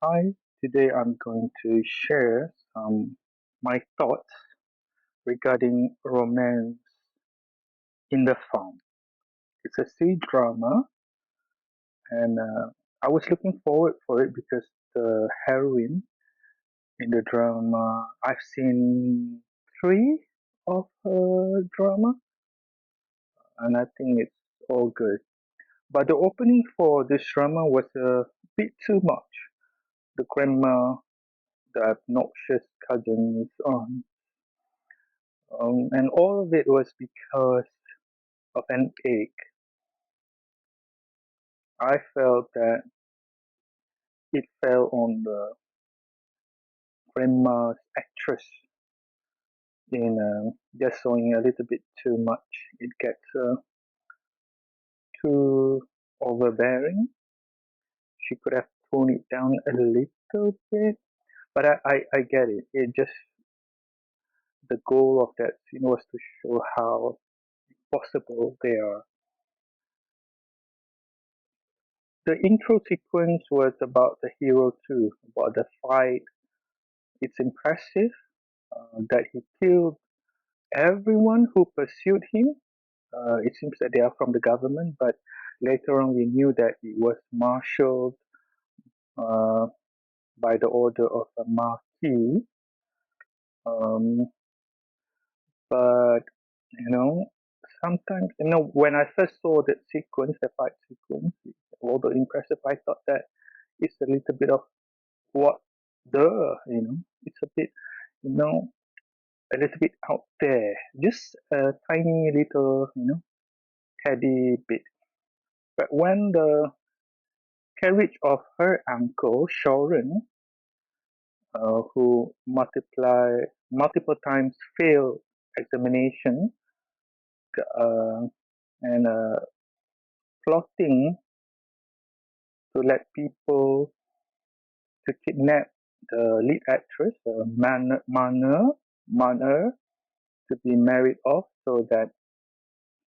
Hi, today I'm going to share some my thoughts regarding romance in the farm. It's a sea drama, and I was looking forward for it because the heroine in the drama I've seen three of her drama, and I think it's all good. But the opening for this drama was a bit too much. The grandma, the obnoxious cousins, and all of it was because of an egg. I felt that it fell on the grandma's actress in just showing a little bit too much. It gets too overbearing. She could have toned it down a little bit, but I get it. It just the goal of that scene was to show how possible they are. The intro sequence was about the hero too, about the fight. It's impressive that he killed everyone who pursued him. It seems that they are from the government, but later on we knew that he was marshaled uh, by the order of a marquis. Um, but you know, sometimes when I first saw that sequence, the fight sequence, although impressive, I thought that it's a little bit of what it's a bit you know a little bit out there, just a tiny little teddy bit. But when the carriage of her uncle Sharon, who multiple times failed examination, uh, and plotting to let people to kidnap the lead actress, Manner, to be married off so that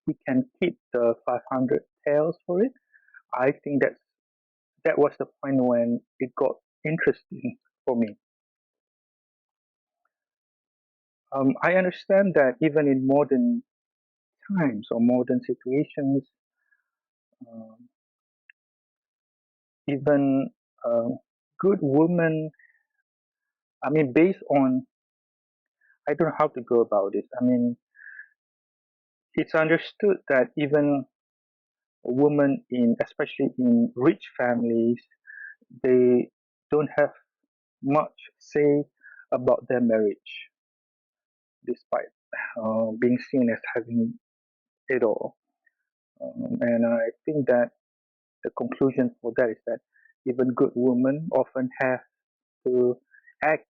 he can keep the 500 taels for it. I think that was the point when it got interesting for me. I understand that even in modern times or modern situations, um, even good women, I mean, based on, I don't know how to go about this. I mean, it's understood that even women especially in rich families, they don't have much say about their marriage, despite being seen as having it all. And I think that the conclusion for that is that even good women often have to act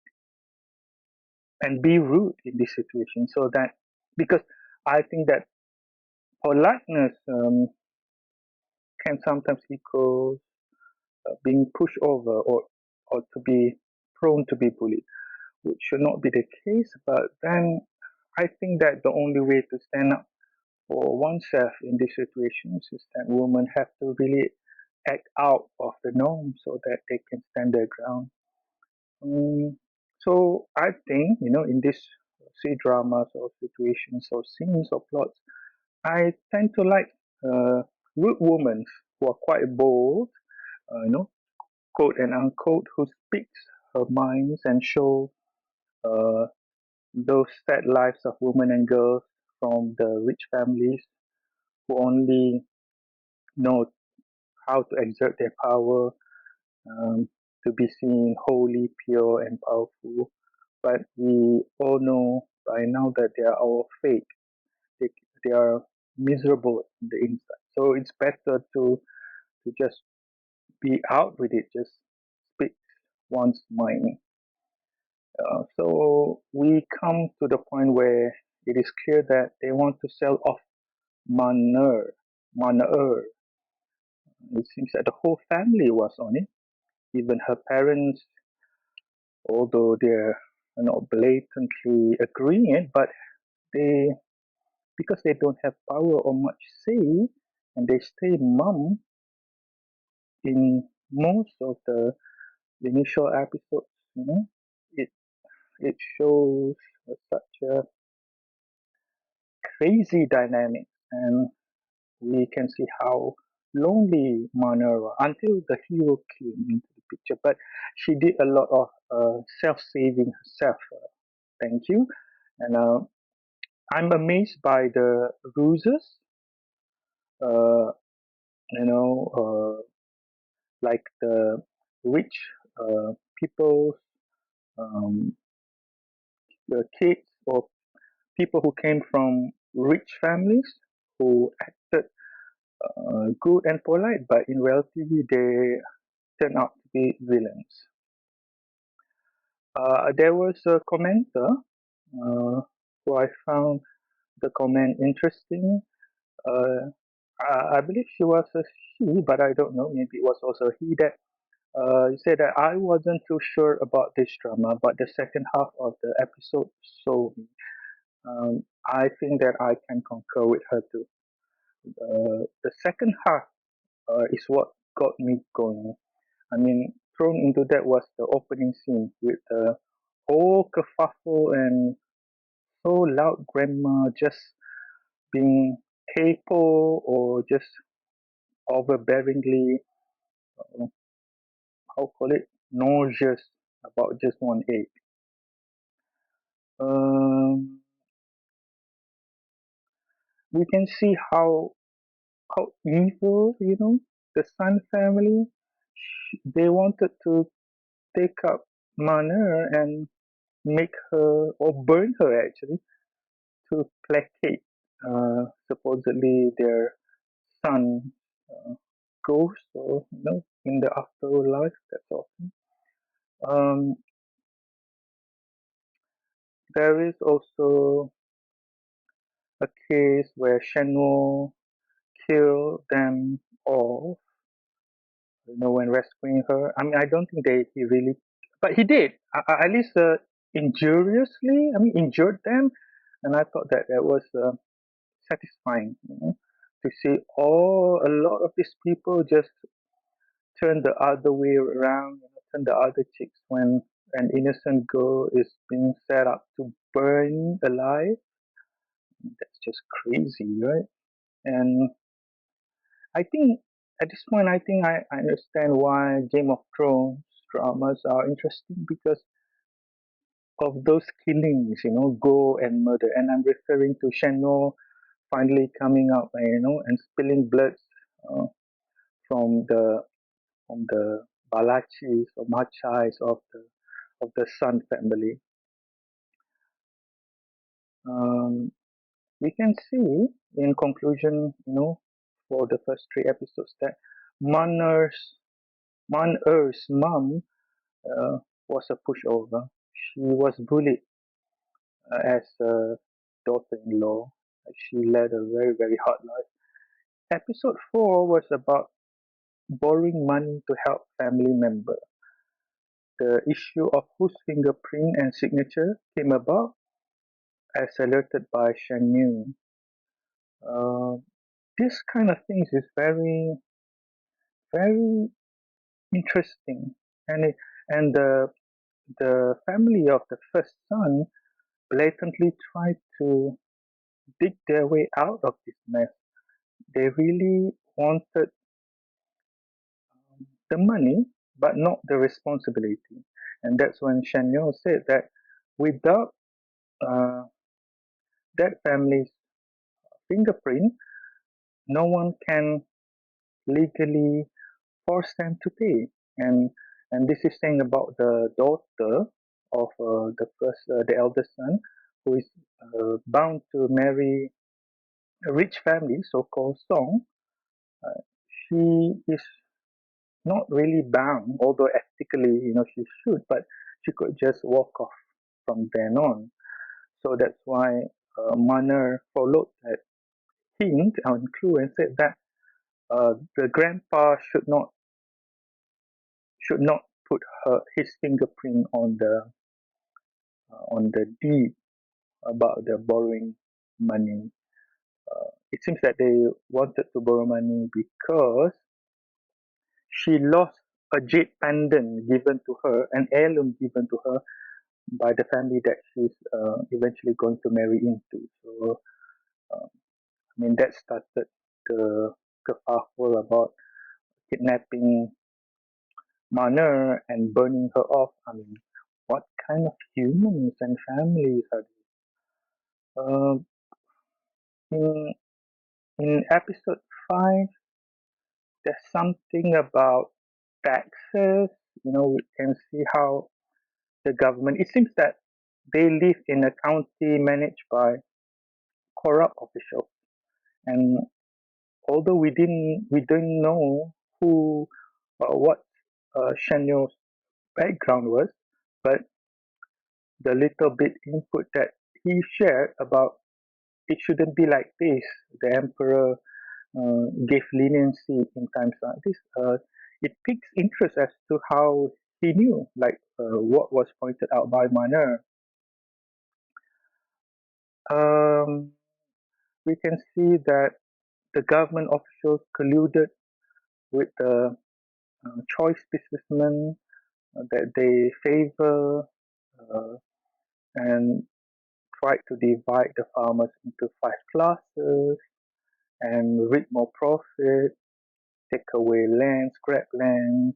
and be rude in this situation. So that because I think that politeness can sometimes equal being pushed over or to be prone to be bullied, which should not be the case. But then I think that the only way to stand up for oneself in these situations is that women have to really act out of the norm so that they can stand their ground. Um, so I think, in this say dramas or situations or scenes or plots, I tend to like rude women who are quite bold, quote and unquote, who speaks her minds and show uh, those sad lives of women and girls from the rich families who only know how to exert their power to be seen holy, pure, and powerful. But we all know by now that they are all fake. They, they are miserable in the inside. So it's better to just be out with it, just speak one's mind. So we come to the point where it is clear that they want to sell off Manner. Manner. It seems that the whole family was on it. Even her parents, although they're not blatantly agreeing it, but they because they don't have power or much say, and they stay mum in most of the initial episodes, it it shows such a crazy dynamic, and we can see how lonely Manera until the hero came into the picture. But she did a lot of self-saving herself. Thank you, and I'm amazed by the ruses. Uh, like the rich people, um, the kids or people who came from rich families who acted good and polite, but in reality they turned out to be villains. There was a commenter who I found the comment interesting. Uh, I believe she was a she, but I don't know. Maybe it was also a he that said that I wasn't too sure about this drama, but the second half of the episode sold me. I think that I can concur with her too. The second half is what got me going. I mean, thrown into that was the opening scene with the whole kerfuffle and so loud grandma just being capo or just overbearingly, uh, how call it, nauseous about just one egg. Um, we can see how evil, the Sun family. They wanted to take up Mana and make her or burn her actually to placate supposedly their son ghost or in the afterlife. That's all. Um, there is also a case where Shenwo killed them all, when rescuing her. I mean, I don't think he really, but he did. At least injuriously. I mean, injured them, and I thought that that was satisfying. To see a lot of these people just turn the other way around, turn the other cheeks when an innocent girl is being set up to burn alive. That's just crazy, right? And I think at this point, I think I understand why Game of Thrones dramas are interesting because of those killings, go and murder. And I'm referring to Shenno finally coming up, and spilling blood uh, from the Balachis or Machais of the Sun family. Um, we can see in conclusion, for the first three episodes that Manner's Manner's mom uh, was a pushover. She was bullied as a daughter-in-law. She led a very, very hard life. Episode 4 was about borrowing money to help family member. The issue of whose fingerprint and signature came about as alerted by Shan Yu. Uh, this kind of things is very, very interesting, and the family of the first son blatantly tried to dig their way out of this mess. They really wanted the money, but not the responsibility. And that's when Chanel said that without uh, that family's fingerprint, no one can legally force them to pay. And and this is saying about the daughter of the eldest son, who is bound to marry a rich family, so-called Song. Uh, she is not really bound, although ethically, she should, but she could just walk off from then on. So that's why Manner followed that hint and clue and said that the grandpa should not put his fingerprint on the deed about the borrowing money. It seems that they wanted to borrow money because she lost a jade pendant given to her, an heirloom given to her by the family that she's eventually going to marry into. So, I mean, that started the kerfuffle about kidnapping Mana and burning her off. I mean, what kind of humans and families are these? In in episode 5, there's something about taxes. We can see how the government. It seems that they live in a county managed by corrupt officials, and although we didn't know who what Shanyo's background was, but the little bit input that he shared about it shouldn't be like this. The emperor gave leniency in times like this. It piques interest as to how he knew, like what was pointed out by Mana. Um, we can see that the government officials colluded with the choice businessmen that they favor uh, and tried to divide the farmers into five classes and reap more profit, take away land, scrap land,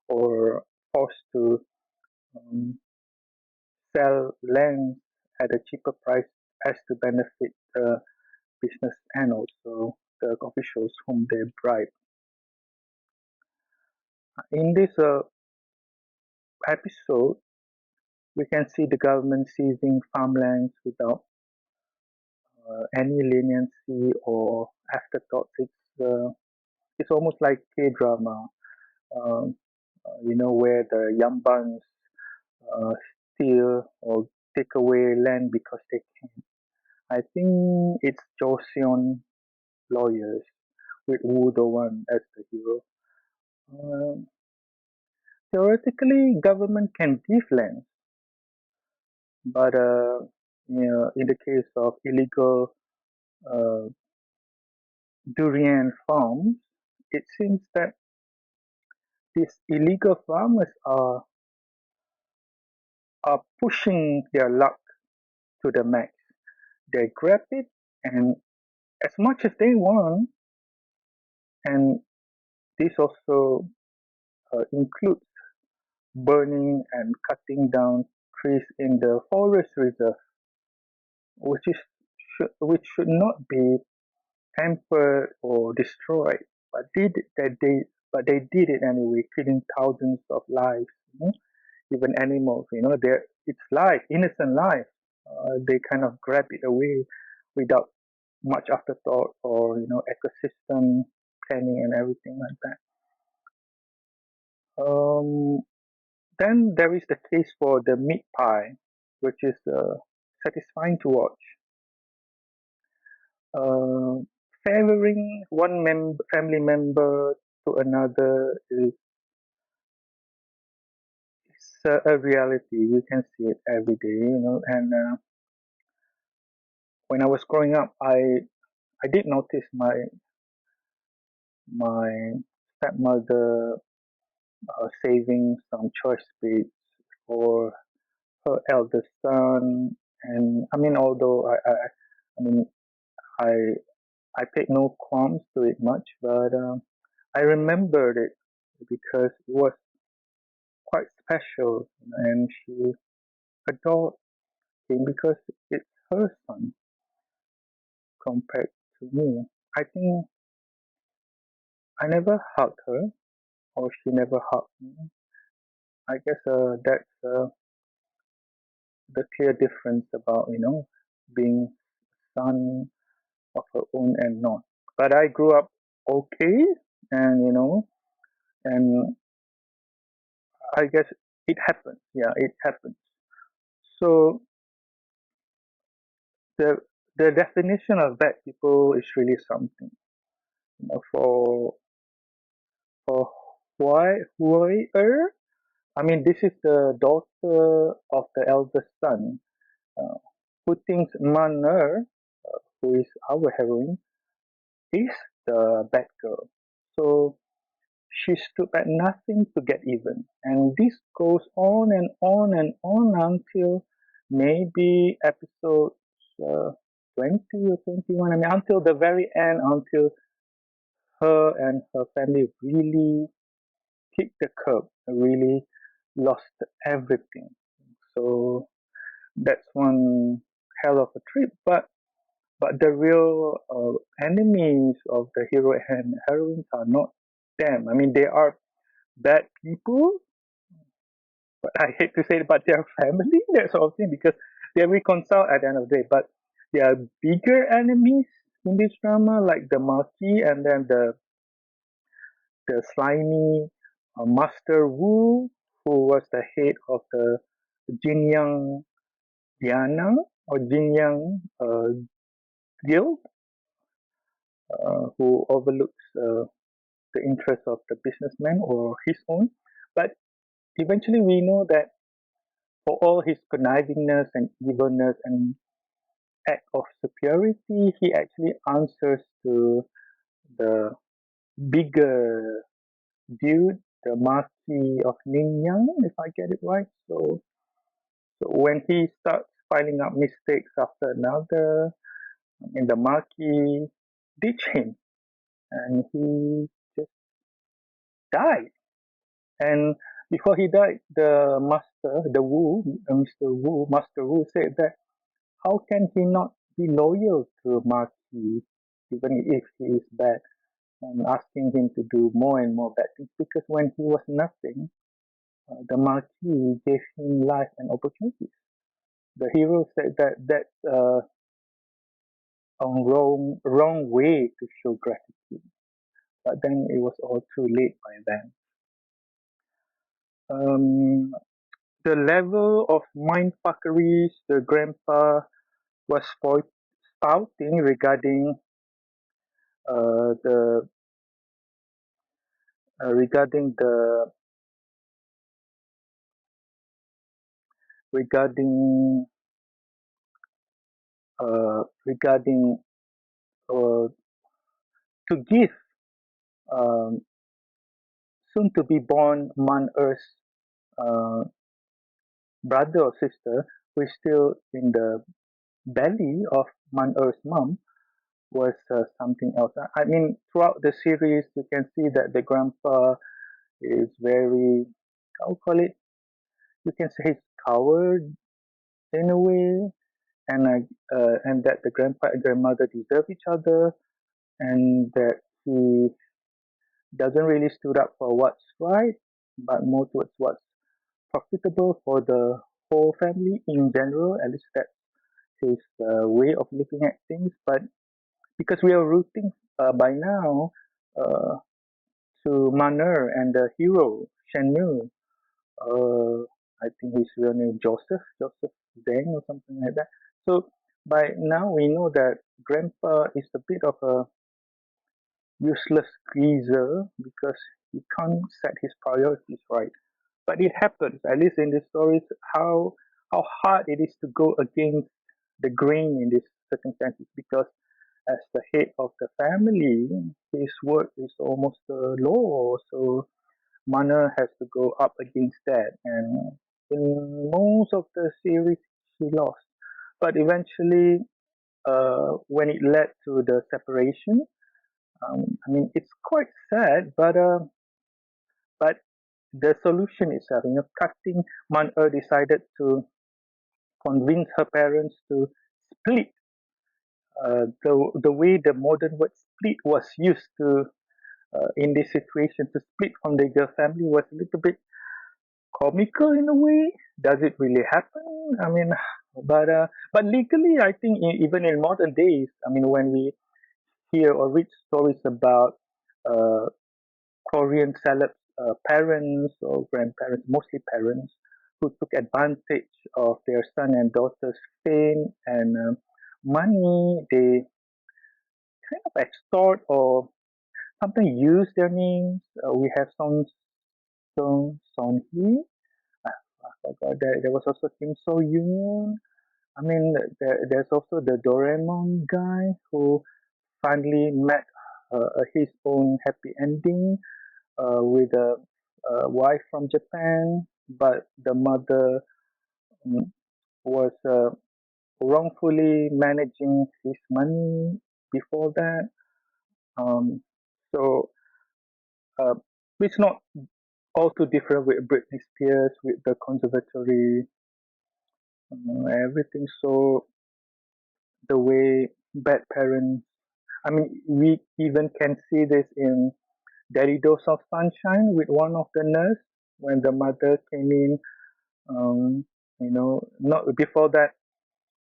or forced to um, sell land at a cheaper price as to benefit the business and also the officials whom they bribe. In this episode, we can see the government seizing farmlands without any leniency or afterthoughts. It's almost like K-drama, um, where the Yambans uh, steal or take away land because they can. I think it's Joseon lawyers with Woo Do-won as the hero. Um, Theoretically, government can give land, but in the case of illegal uh, durian farms, it seems that these illegal farmers are pushing their luck to the max. They grab it and as much as they want, and this also includes burning and cutting down trees in the forest reserve, which is which should not be hampered or destroyed, but they did it anyway, killing thousands of lives, even animals. It's life, innocent life. They kind of grab it away without much afterthought or ecosystem planning and everything like that. Then there is the case for the meat pie, which is satisfying to watch. Uh, Favoring one family member to another is a reality. We can see it every day. And when I was growing up, I did notice my stepmother saving some choice bits for her eldest son. And I mean, although I mean, I I paid no qualms to it much, but I remembered it because it was quite special, and she adored him because it's her son compared to me. I think I never hugged her, or she never hugged me. I guess that's the clear difference about being son of her own and not. But I grew up okay, and and I guess it happens. Yeah, it happens. So the the definition of bad people is really something. For Huai I mean, this is the daughter of the eldest son, uh, who thinks Man who is our heroine, is the bad girl. So she stood at nothing to get even. And this goes on and on and on until maybe episode uh, 20 or 21. I mean, until the very end, until her and her family really kicked the curb, really lost everything. So that's one hell of a trip. But the real enemies of the hero and heroines are not them. I mean, they are bad people, but I hate to say it, but they're family, that sort of thing, because they reconcile at the end of the day. But there are bigger enemies in this drama, like the Marquis and then the slimy Master Wu, who was the head of the Jinyang Diana or Jinyang Guild, who overlooks the interests of the businessman or his own. But eventually, we know that for all his connivingness and evilness and act of superiority, he actually answers to the bigger dude, the Marquis of Ningyang, if I get it right. So when he starts piling up mistakes after another, and the Marquis ditch him, and he just died. And before he died, the master, the Wu, Mr. Wu, Master Wu said that how can he not be loyal to Marquis even if he is bad, and asking him to do more and more bad things? Because when he was nothing, the Marquis gave him life and opportunities. The hero said that that's a wrong way to show gratitude. But then it was all too late by then. Um, the level of mindfuckeries the grandpa was spouting the regarding the regarding regarding uh, to give um, soon to be born Man Earth's uh, brother or sister who is still in the belly of Man Earth's mom was something else. I mean, throughout the series, you can see that the grandpa is very, I'll call it, you can say he's coward in a way, and that the grandpa and grandmother deserve each other, and that he doesn't really stood up for what's right, but more towards what's profitable for the whole family in general. At least that's his way of looking at things. But because we are rooting by now uh, to Manner and the hero Shen Yu, I think his real name Joseph Zhang or something like that. So by now we know that Grandpa is a bit of a useless greaser because he can't set his priorities right. But it happens, at least in the stories, how hard it is to go against the grain in these circumstances because as the head of the family, his word is almost the law. So Mana has to go up against that, and in most of the series, he lost. But eventually, when it led to the separation, I mean, it's quite sad, but the solution itself, cutting Man-er decided to convince her parents to split. The way the modern word split was used to in this situation to split from the girl family was a little bit comical in a way. Does it really happen? I mean, but legally, I think even in modern days, I mean, when we hear or read stories about uh, Korean celebs, parents or grandparents, mostly parents, who took advantage of their son and daughter's fame and money, they kind of extort or sometimes use their names. We have Son Hee. I forgot that there was also Kim So Yoon. I mean, there's also the Doraemon guy who finally met his own happy ending. with a wife from Japan, but the mother um, was wrongfully managing his money before that. Um, so uh, it's not all too different with Britney Spears with the conservatory, everything. So the way bad parents. I mean, we even can see this in Daddy Dose of Sunshine with one of the nurse when the mother came in. Um, not before that,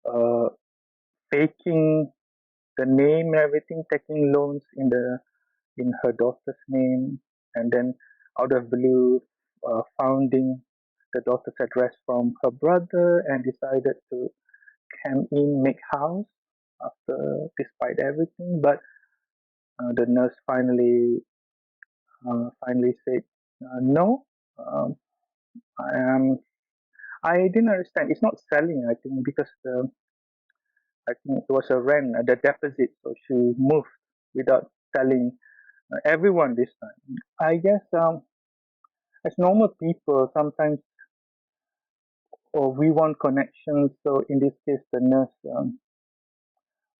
uh, faking the name and everything, taking loans in her daughter's name, and then out of blue, founding the daughter's address from her brother, and decided to come in, make house after despite everything. But the nurse finally said no. Um, I am. I didn't understand. It's not selling, I think, because I think it was a rent, the deposit, so she moved without telling everyone this time. I guess as normal people, sometimes or we want connections. So in this case, the nurse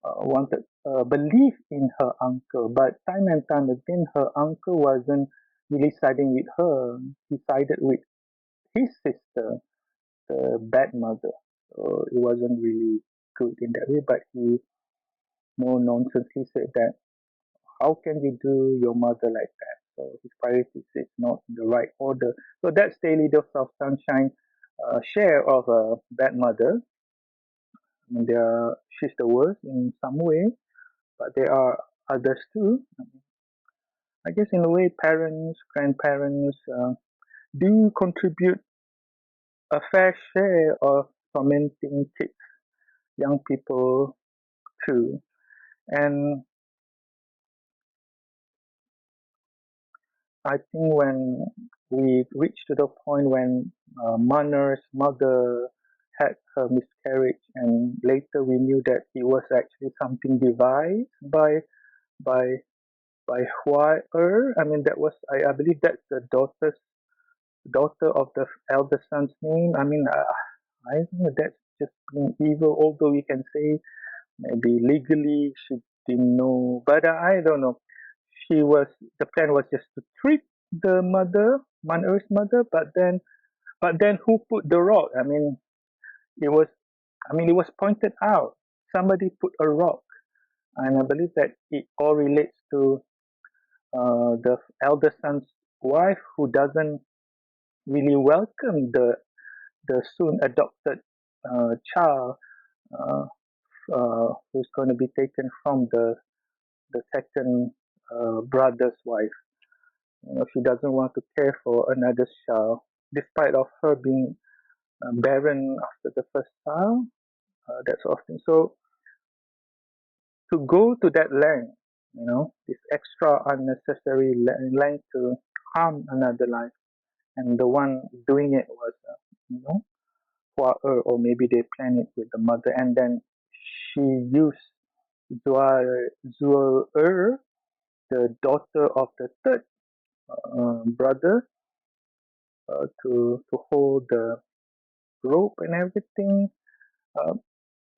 wanted belief in her uncle, but time and time again, her uncle wasn't really siding with her. He sided with his sister, the bad mother. So it wasn't really good in that way. But he, no nonsense, he said that how can you do your mother like that? So his priorities is not in the right order. So that's Daily Dose of Sunshine share of a bad mother. I mean, she's the worst in some way, but there are others too. I guess in a way, parents, grandparents do contribute a fair share of tormenting kids, young people too. And I think when we reached to the point when Manner's mother had her miscarriage, and later we knew that it was actually something devised by by Hua Er. I mean, that was I believe that's the daughter of the elder son's name. I mean, I think that's just being evil. Although we can say maybe legally she didn't know, but I don't know. She was the plan was just to trick the mother, Maner's mother, but then who put the rock? It was it was pointed out. Somebody put a rock, and I believe that it all relates to the elder son's wife who doesn't really welcome the soon adopted child uh, who's going to be taken from the second brother's wife. She doesn't want to care for another child, despite of her being barren after the first child. That sort of thing. So to go to that length, this extra unnecessary length to harm another life, and the one doing it was, Hua Er, or maybe they planned it with the mother, and then she used Zua Zua Er, the daughter of the third brother, to hold the rope and everything. Uh,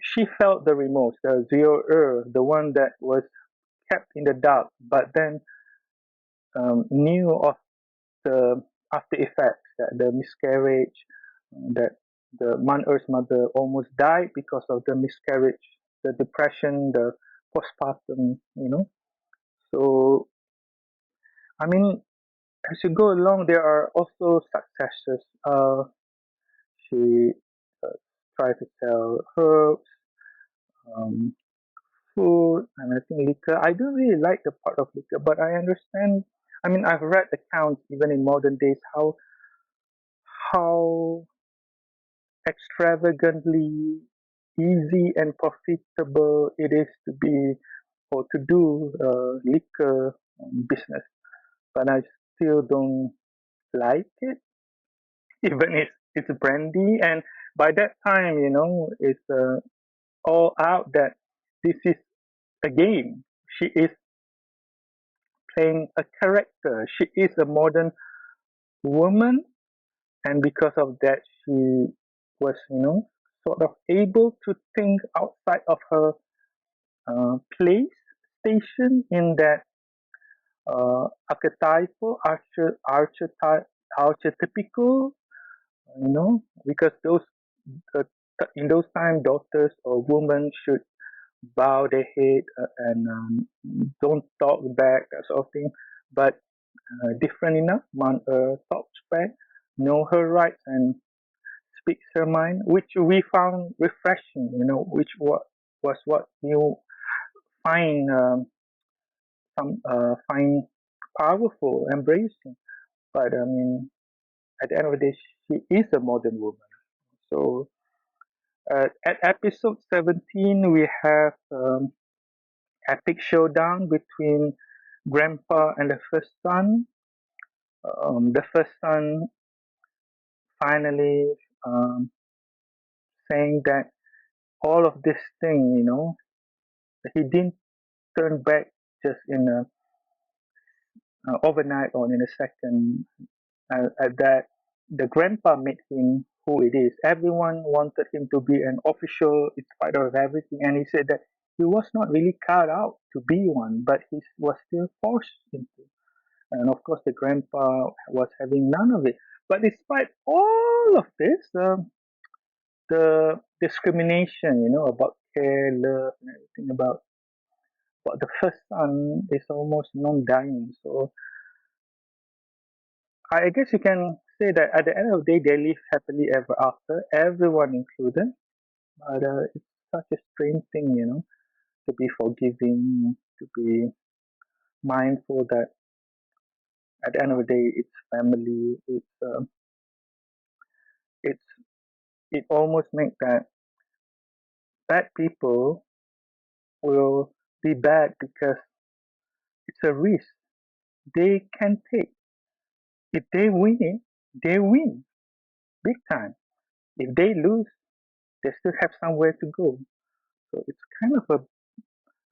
she felt the remorse, the Zio Er, the one that was kept in the dark, but then knew of the after effects, that the miscarriage, that the Man-Earth's mother almost died because of the miscarriage, the depression, the postpartum, So, I mean, as you go along, there are also successes. She uh, tried to sell herbs, um, food, and I think liquor. I don't really like the part of liquor, but I understand. I've read accounts even in modern days how extravagantly easy and profitable it is to be or to do liquor business. But I still don't like it, even if it's brandy. And by that time, it's all out that this is a game. She is playing a character. She is a modern woman, and because of that, she was, sort of able to think outside of her place, station in that archetypal, archetypical, because uh, in those times, daughters or women should bow their head and don't talk back, that sort of thing. But different enough, talks back, know her rights and speaks her mind, which we found refreshing, which was what you find find powerful, embracing. But I mean, at the end of the day, she is a modern woman. So at episode 17, we have epic showdown between grandpa and the first son. The first son finally um, saying that all of this thing, he didn't turn back just in a overnight or in a second. That the grandpa made him who it is. Everyone wanted him to be an official in spite of everything, and he said that he was not really cut out to be one, but he was still forced into. And of course, the grandpa was having none of it. But despite all of this, the discrimination, about care, love, and everything about the first son is almost non-dying. So I guess you can say that at the end of the day, they live happily ever after, everyone included. But it's such a strange thing, to be forgiving, to be mindful that at the end of the day, it's family. It's it almost makes that bad people will be bad because it's a risk they can take. If they win, they win big time. If they lose, they still have somewhere to go. So it's kind of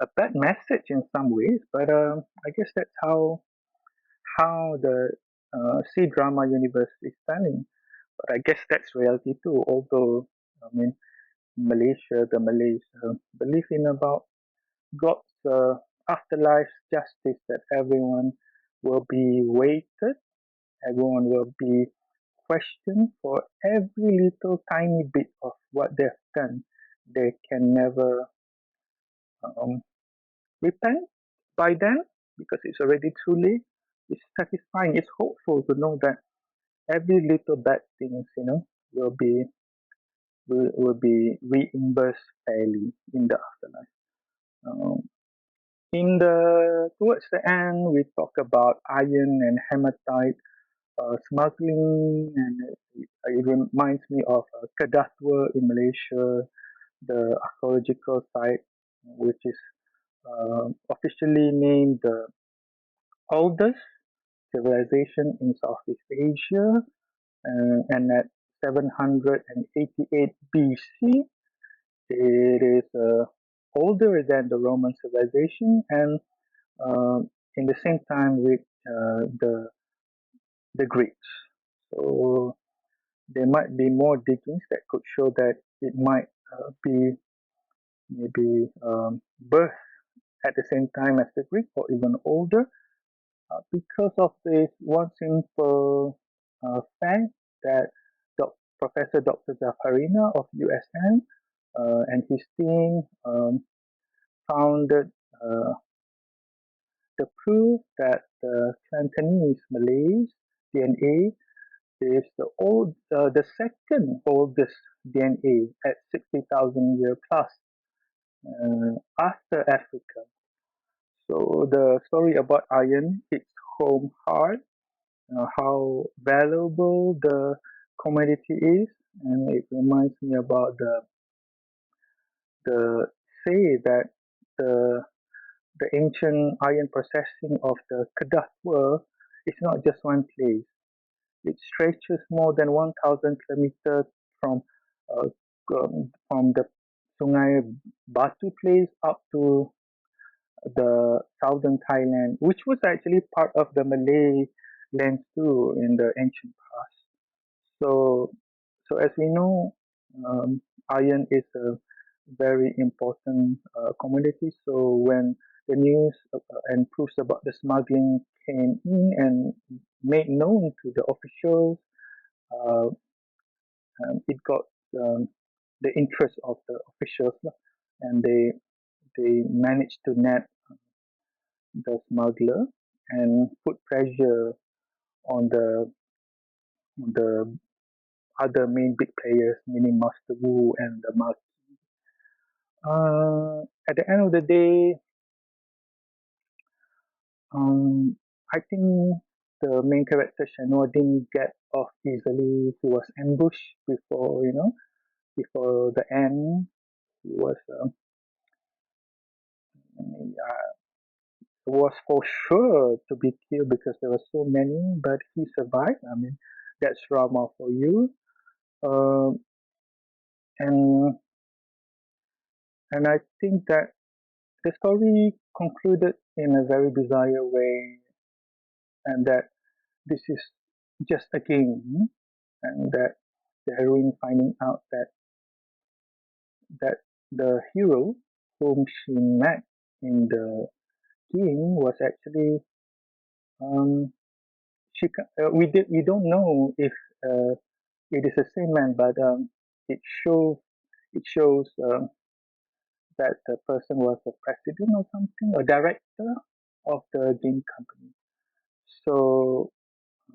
a bad message in some ways, but I guess that's how the C-drama universe is telling. But I guess that's reality too. Although I mean, Malaysia, the Malays believe in about God's afterlife justice, that everyone will be weighted, everyone will be questioned for every little tiny bit of what they've done. They can never um, repent by then because it's already too late. It's satisfying. It's hopeful to know that every little bad things, will be will be reimbursed fairly in the afterlife. Um, in the towards the end, we talk about iron and hematite smuggling, and it reminds me of Kedatwa in Malaysia, the archaeological site, which is officially named the oldest civilization in Southeast Asia, and at 788 BC, it is older than the Roman civilization, and uh, in the same time with the Greeks. So there might be more diggings that could show that it might be maybe birth at the same time as the Greek or even older, because of this one simple fact that Professor Dr. Zafarina of USN and his team founded the proof that the Cantonese Malays DNA is the second oldest DNA at 60,000 year plus after Africa. So the story about iron hits home hard, how valuable the commodity is, and it reminds me about the say that the the ancient iron processing of the Kedah is not just one place. It stretches more than 1,000 kilometers from uh, from the Sungai Batu place up to the southern Thailand, which was actually part of the Malay lands too in the ancient past. So, so as we know, iron is a very important commodity. So when the news and proofs about the smuggling came in and made known to the officials, uh, it got um, the interest of the officials, lah, and they managed to nab the smuggler and put pressure on the other main big players, meaning Master Wu and the Mark. At the end of the day, um, I think the main character Shanua didn't get off easily. He was ambushed before, before the end. He was for sure to be killed because there were so many, but he survived. I mean, that's drama for you. Um, and and I think that the story concluded in a very bizarre way, and that this is just a game, and that the heroine finding out that the hero whom she met in the game was actually we don't know if uh, it is the same man, but it shows it shows that the person was a president or something, a director of the game company. So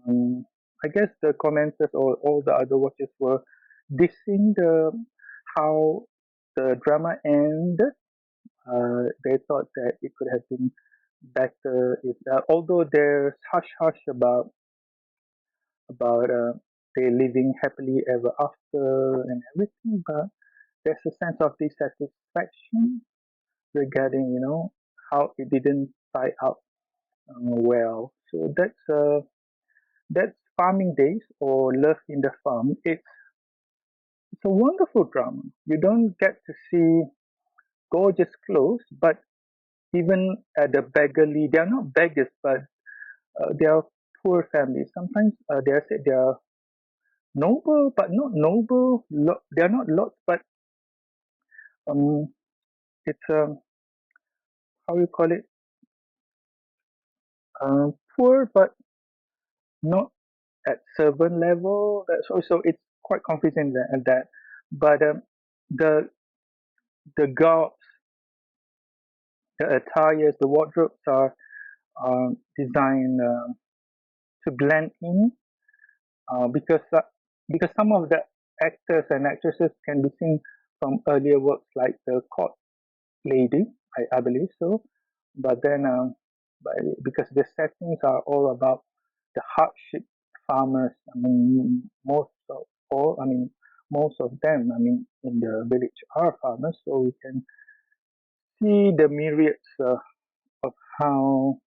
um, I guess the commenters or all the other watchers were dissing the how the drama ended. They thought that it could have been better if, although there's hush hush about they living happily ever after and everything, but there's a sense of dissatisfaction regarding how it didn't tie up well. So that's Farming Days or Love in the Farm. It's a wonderful drama. You don't get to see gorgeous clothes, but even at the beggarly, they are not beggars, but they are poor families. Sometimes they are said they are noble, but not noble. They are not lots, but um, it's how you call it, poor, but not at servant level. That's also it's quite confusing that. But the the garbs, the attires, the wardrobes are designed to blend in because some of the actors and actresses can be seen from earlier works like the Court Lady, I believe so. But then, but because the settings are all about the hardship farmers. I mean, I mean, most of them, I mean, in the village are farmers, so we can see the myriads of how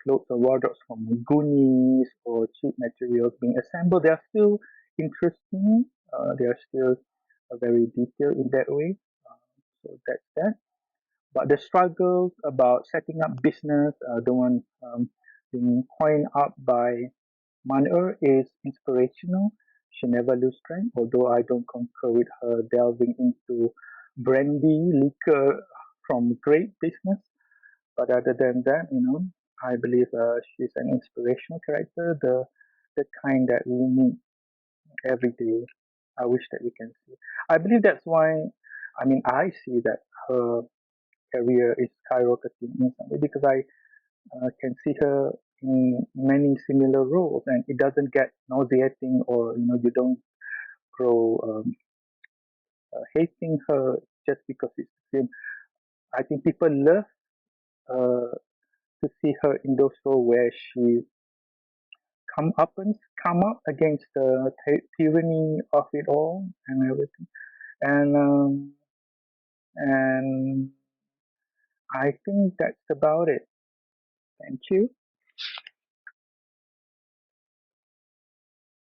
clothes or wardrobes from Goonies or cheap materials being assembled. They are still interesting. They are still very detailed in that way. So that's that. But the struggles about setting up business, the one being coined up by Manur is inspirational. She never loses strength, although I don't concur with her delving into brandy liquor from great business. But other than that, I believe she's an inspirational character, the kind that we need every day. I wish that we can see. I believe that's why. I mean, I see that her career is skyrocketing in some way because I can see her in many similar roles, and it doesn't get nauseating or you don't grow hating her just because it's the same. I think people love uh, to see her in those roles where she come up against the tyranny of it all and everything. And I think that's about it. Thank you.